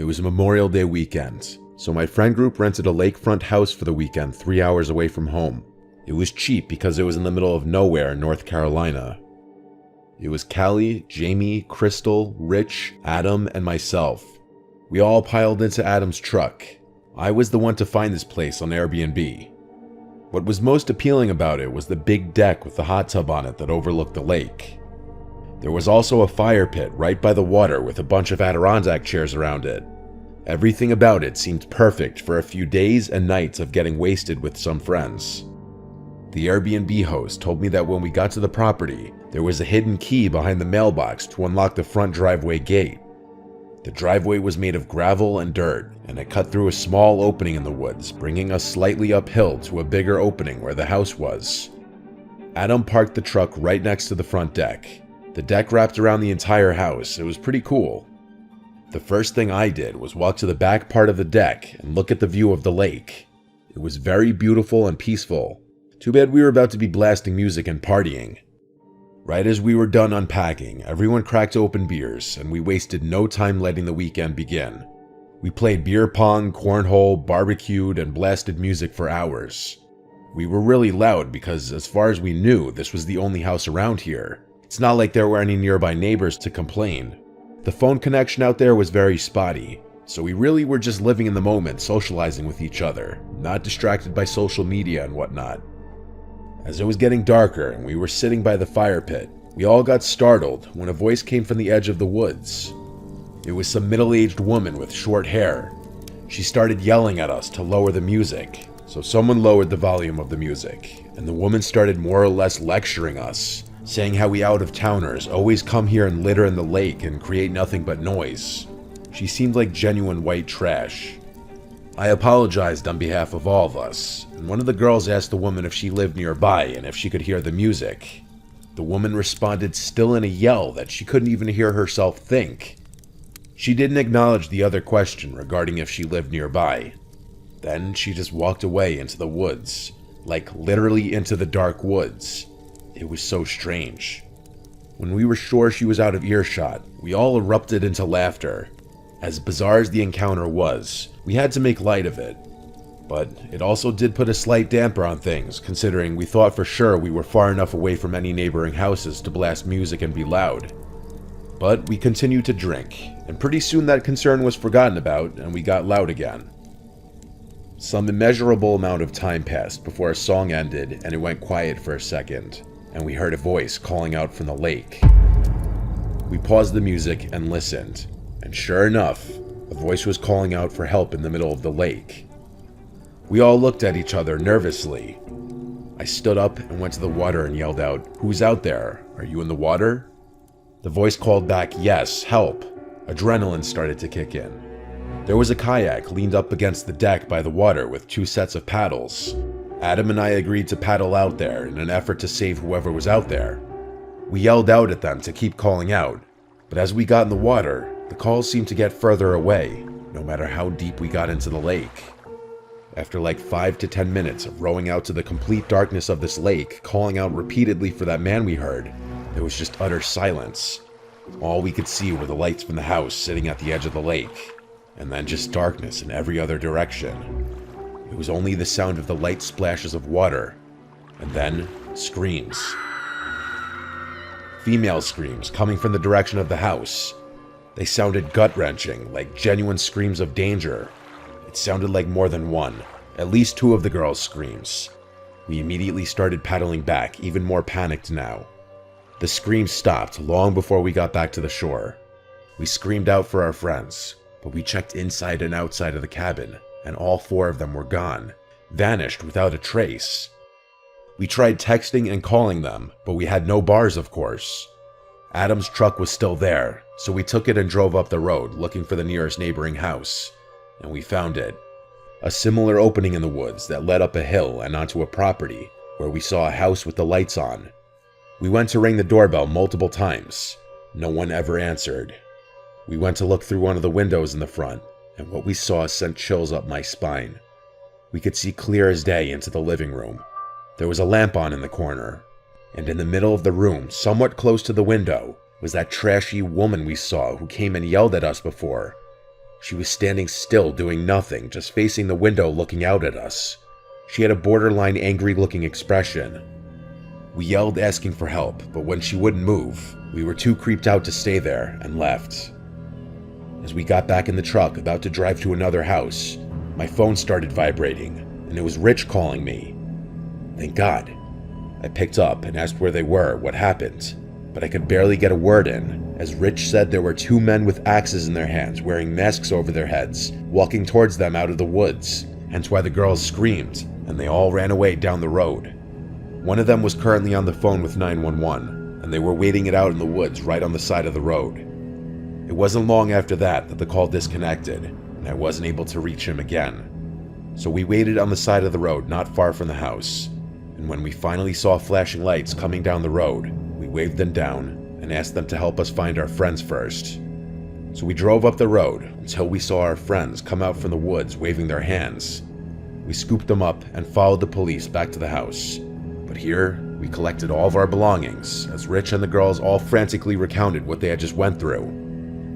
It was Memorial Day weekend, so my friend group rented a lakefront house for the weekend 3 hours away from home. It was cheap because it was in the middle of nowhere in North Carolina. It was Callie, Jamie, Crystal, Rich, Adam, and myself. We all piled into Adam's truck. I was the one to find this place on Airbnb. What was most appealing about it was the big deck with the hot tub on it that overlooked the lake. There was also a fire pit right by the water with a bunch of Adirondack chairs around it. Everything about it seemed perfect for a few days and nights of getting wasted with some friends. The Airbnb host told me that when we got to the property, there was a hidden key behind the mailbox to unlock the front driveway gate. The driveway was made of gravel and dirt, and it cut through a small opening in the woods, bringing us slightly uphill to a bigger opening where the house was. Adam parked the truck right next to the front deck. The deck wrapped around the entire house. It was pretty cool. The first thing I did was walk to the back part of the deck and look at the view of the lake. It was very beautiful and peaceful. Too bad we were about to be blasting music and partying. Right as we were done unpacking, everyone cracked open beers, and we wasted no time letting the weekend begin. We played beer pong, cornhole, barbecued, and blasted music for hours. We were really loud because, as far as we knew, this was the only house around here. It's not like there were any nearby neighbors to complain. The phone connection out there was very spotty, so we really were just living in the moment, socializing with each other, not distracted by social media and whatnot. As it was getting darker and we were sitting by the fire pit, we all got startled when a voice came from the edge of the woods. It was some middle-aged woman with short hair. She started yelling at us to lower the music, so someone lowered the volume of the music, and the woman started more or less lecturing us, saying how we out-of-towners always come here and litter in the lake and create nothing but noise. She seemed like genuine white trash. I apologized on behalf of all of us, and one of the girls asked the woman if she lived nearby and if she could hear the music. The woman responded still in a yell that she couldn't even hear herself think. She didn't acknowledge the other question regarding if she lived nearby. Then she just walked away into the woods, like literally into the dark woods. It was so strange. When we were sure she was out of earshot, we all erupted into laughter. As bizarre as the encounter was, we had to make light of it. But it also did put a slight damper on things, considering we thought for sure we were far enough away from any neighboring houses to blast music and be loud. But we continued to drink, and pretty soon that concern was forgotten about and we got loud again. Some immeasurable amount of time passed before a song ended and it went quiet for a second, and we heard a voice calling out from the lake. We paused the music and listened. And sure enough, the voice was calling out for help in the middle of the lake. We all looked at each other nervously. I stood up and went to the water and yelled out, "Who's out there? Are you in the water?" The voice called back, "Yes, help." Adrenaline started to kick in. There was a kayak leaned up against the deck by the water with 2 sets of paddles. Adam and I agreed to paddle out there in an effort to save whoever was out there. We yelled out at them to keep calling out, but as we got in the water, the calls seemed to get further away, no matter how deep we got into the lake. After like 5 to 10 minutes of rowing out to the complete darkness of this lake, calling out repeatedly for that man we heard, there was just utter silence. All we could see were the lights from the house sitting at the edge of the lake, and then just darkness in every other direction. It was only the sound of the light splashes of water, and then screams. Female screams coming from the direction of the house. They sounded gut-wrenching, like genuine screams of danger. It sounded like more than one, at least 2 of the girls' screams. We immediately started paddling back, even more panicked now. The screams stopped long before we got back to the shore. We screamed out for our friends, but we checked inside and outside of the cabin, and all 4 of them were gone, vanished without a trace. We tried texting and calling them, but we had no bars, of course. Adam's truck was still there, so we took it and drove up the road looking for the nearest neighboring house, and we found it. A similar opening in the woods that led up a hill and onto a property where we saw a house with the lights on. We went to ring the doorbell multiple times. No one ever answered. We went to look through one of the windows in the front, and what we saw sent chills up my spine. We could see clear as day into the living room. There was a lamp on in the corner, and in the middle of the room, somewhat close to the window, was that trashy woman we saw who came and yelled at us before. She was standing still, doing nothing, just facing the window looking out at us. She had a borderline angry-looking expression. We yelled asking for help, but when she wouldn't move, we were too creeped out to stay there and left. As we got back in the truck, about to drive to another house, my phone started vibrating, and it was Rich calling me. Thank God. I picked up and asked where they were, what happened, but I could barely get a word in, as Rich said there were 2 men with axes in their hands, wearing masks over their heads, walking towards them out of the woods, hence why the girls screamed, and they all ran away down the road. One of them was currently on the phone with 911, and they were waiting it out in the woods right on the side of the road. It wasn't long after that the call disconnected, and I wasn't able to reach him again. So we waited on the side of the road not far from the house, and when we finally saw flashing lights coming down the road, we waved them down and asked them to help us find our friends first. So we drove up the road until we saw our friends come out from the woods waving their hands. We scooped them up and followed the police back to the house. But here, we collected all of our belongings, as Rich and the girls all frantically recounted what they had just went through.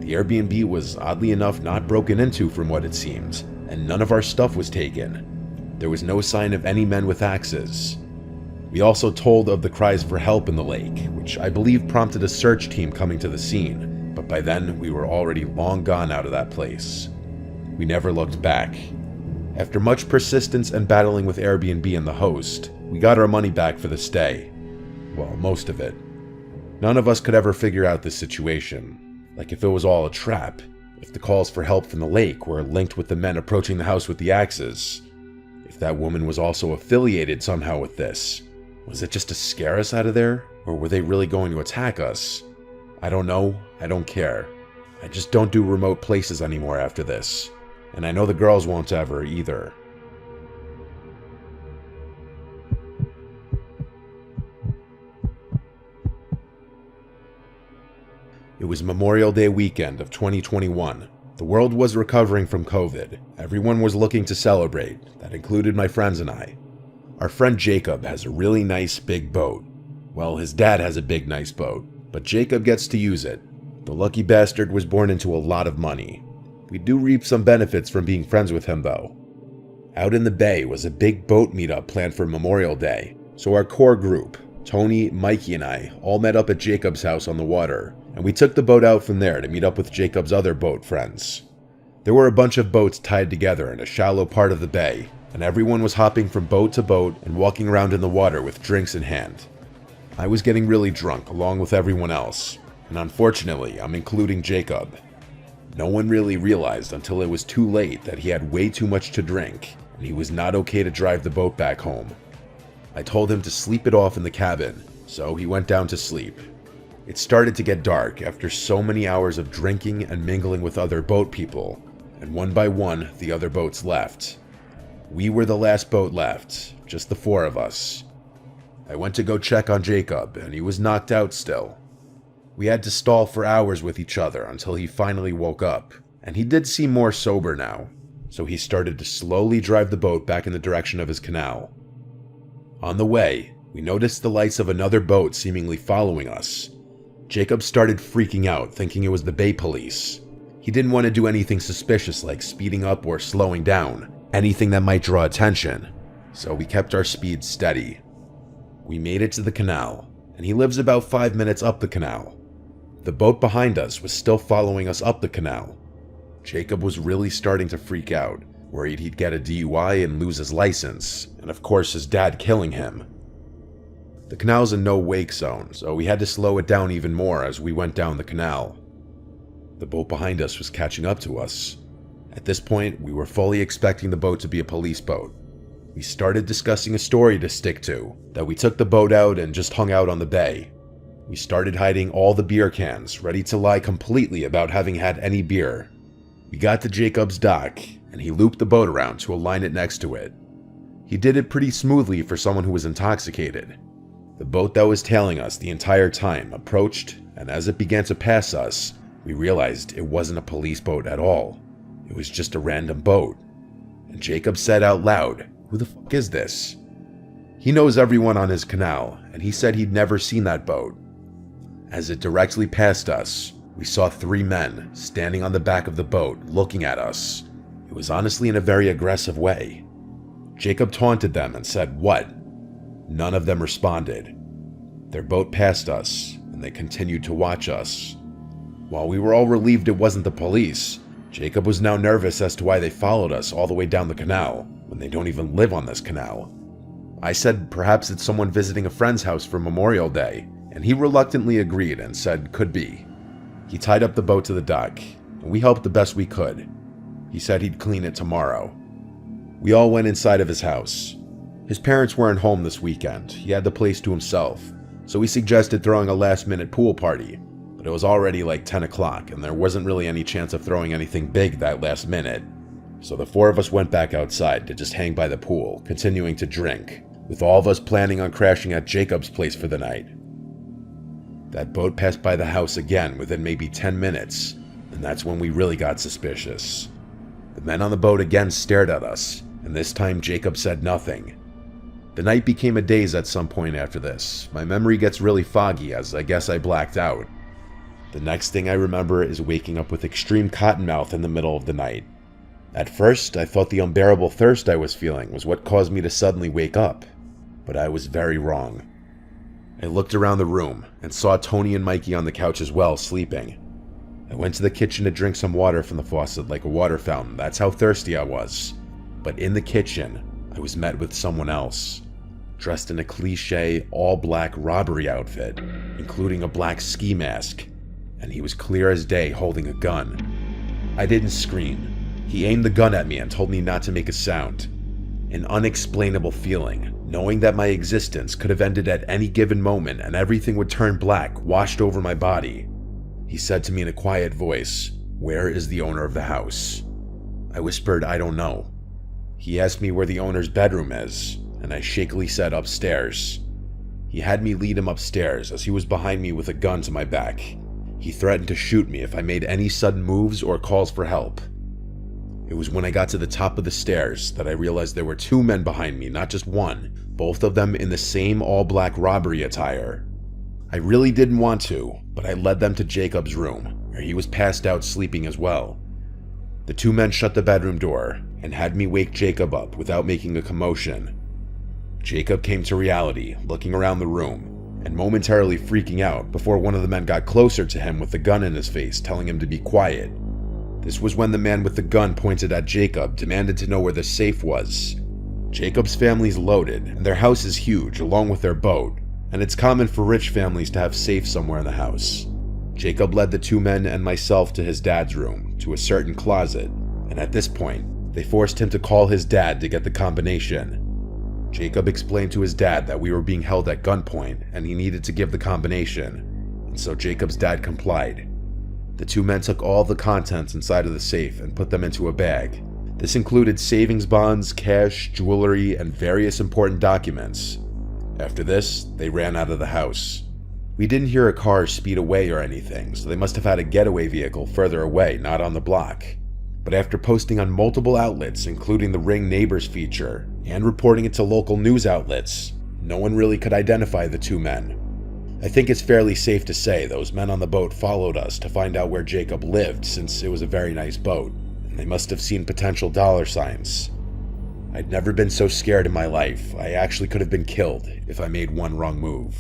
The Airbnb was oddly enough not broken into from what it seemed, and none of our stuff was taken. There was no sign of any men with axes. We also told of the cries for help in the lake, which I believe prompted a search team coming to the scene, but by then we were already long gone out of that place. We never looked back. After much persistence and battling with Airbnb and the host, we got our money back for the stay. Well, most of it. None of us could ever figure out this situation. Like if it was all a trap, if the calls for help from the lake were linked with the men approaching the house with the axes, if that woman was also affiliated somehow with this. Was it just to scare us out of there, or were they really going to attack us? I don't know, I don't care. I just don't do remote places anymore after this, and I know the girls won't ever either. It was Memorial Day weekend of 2021. The world was recovering from COVID. Everyone was looking to celebrate. That included my friends and I. Our friend Jacob has a really nice big boat. Well, his dad has a big nice boat, but Jacob gets to use it. The lucky bastard was born into a lot of money. We do reap some benefits from being friends with him though. Out in the bay was a big boat meetup planned for Memorial Day, so our core group, Tony, Mikey, and I all met up at Jacob's house on the water, and we took the boat out from there to meet up with Jacob's other boat friends. There were a bunch of boats tied together in a shallow part of the bay, and everyone was hopping from boat to boat and walking around in the water with drinks in hand. I was getting really drunk along with everyone else, and unfortunately, I'm including Jacob. No one really realized until it was too late that he had way too much to drink, and he was not okay to drive the boat back home. I told him to sleep it off in the cabin, so he went down to sleep. It started to get dark after so many hours of drinking and mingling with other boat people, and one by one, the other boats left. We were the last boat left, just the 4 of us. I went to go check on Jacob, and he was knocked out still. We had to stall for hours with each other until he finally woke up, and he did seem more sober now, so he started to slowly drive the boat back in the direction of his canal. On the way, we noticed the lights of another boat seemingly following us. Jacob started freaking out, thinking it was the Bay Police. He didn't want to do anything suspicious like speeding up or slowing down, anything that might draw attention, so we kept our speed steady. We made it to the canal, and he lives about 5 minutes up the canal. The boat behind us was still following us up the canal. Jacob was really starting to freak out, worried he'd get a DUI and lose his license, and of course his dad killing him. The canal's a no-wake zone, so we had to slow it down even more as we went down the canal. The boat behind us was catching up to us. At this point, we were fully expecting the boat to be a police boat. We started discussing a story to stick to, that we took the boat out and just hung out on the bay. We started hiding all the beer cans, ready to lie completely about having had any beer. We got to Jacob's dock, and he looped the boat around to align it next to it. He did it pretty smoothly for someone who was intoxicated. The boat that was tailing us the entire time approached, and as it began to pass us, we realized it wasn't a police boat at all. It was just a random boat. And Jacob said out loud, "Who the fuck is this?" He knows everyone on his canal, and he said he'd never seen that boat. As it directly passed us, We saw 3 men standing on the back of the boat looking at us. It was honestly in a very aggressive way. Jacob taunted them and said, "What?" None of them responded. Their boat passed us, and they continued to watch us. While we were all relieved it wasn't the police, Jacob was now nervous as to why they followed us all the way down the canal, when they don't even live on this canal. I said perhaps it's someone visiting a friend's house for Memorial Day, and he reluctantly agreed and said could be. He tied up the boat to the dock, and we helped the best we could. He said he'd clean it tomorrow. We all went inside of his house. His parents weren't home this weekend. He had the place to himself, so we suggested throwing a last-minute pool party, but it was already like 10 o'clock, and there wasn't really any chance of throwing anything big that last minute. So the 4 of us went back outside to just hang by the pool, continuing to drink, with all of us planning on crashing at Jacob's place for the night. That boat passed by the house again within maybe 10 minutes, and that's when we really got suspicious. The men on the boat again stared at us, and this time Jacob said nothing. The night became a daze at some point after this. My memory gets really foggy as I guess I blacked out. The next thing I remember is waking up with extreme cottonmouth in the middle of the night. At first, I thought the unbearable thirst I was feeling was what caused me to suddenly wake up, but I was very wrong. I looked around the room and saw Tony and Mikey on the couch as well, sleeping. I went to the kitchen to drink some water from the faucet like a water fountain. That's how thirsty I was. But in the kitchen, I was met with someone else, dressed in a cliché all-black robbery outfit, including a black ski mask, and he was clear as day holding a gun. I didn't scream. He aimed the gun at me and told me not to make a sound. An unexplainable feeling, knowing that my existence could have ended at any given moment and everything would turn black, washed over my body. He said to me in a quiet voice, "Where is the owner of the house?" I whispered, "I don't know." He asked me where the owner's bedroom is, and I shakily said upstairs. He had me lead him upstairs as he was behind me with a gun to my back. He threatened to shoot me if I made any sudden moves or calls for help. It was when I got to the top of the stairs that I realized there were 2 men behind me, not just one, both of them in the same all-black robbery attire. I really didn't want to, but I led them to Jacob's room, where he was passed out sleeping as well. The 2 men shut the bedroom door and had me wake Jacob up without making a commotion. Jacob came to reality, looking around the room, and momentarily freaking out before one of the men got closer to him with the gun in his face, telling him to be quiet. This was when the man with the gun pointed at Jacob demanded to know where the safe was. Jacob's family's loaded, and their house is huge, along with their boat, and it's common for rich families to have safes somewhere in the house. Jacob led the 2 men and myself to his dad's room, to a certain closet, and at this point, they forced him to call his dad to get the combination. Jacob explained to his dad that we were being held at gunpoint and he needed to give the combination, and so Jacob's dad complied. The 2 men took all the contents inside of the safe and put them into a bag. This included savings bonds, cash, jewelry, and various important documents. After this, they ran out of the house. We didn't hear a car speed away or anything, so they must have had a getaway vehicle further away, not on the block. But after posting on multiple outlets, including the Ring Neighbors feature, and reporting it to local news outlets, no one really could identify the 2 men. I think it's fairly safe to say those men on the boat followed us to find out where Jacob lived, since it was a very nice boat, and they must have seen potential dollar signs. I'd never been so scared in my life. I actually could have been killed if I made one wrong move.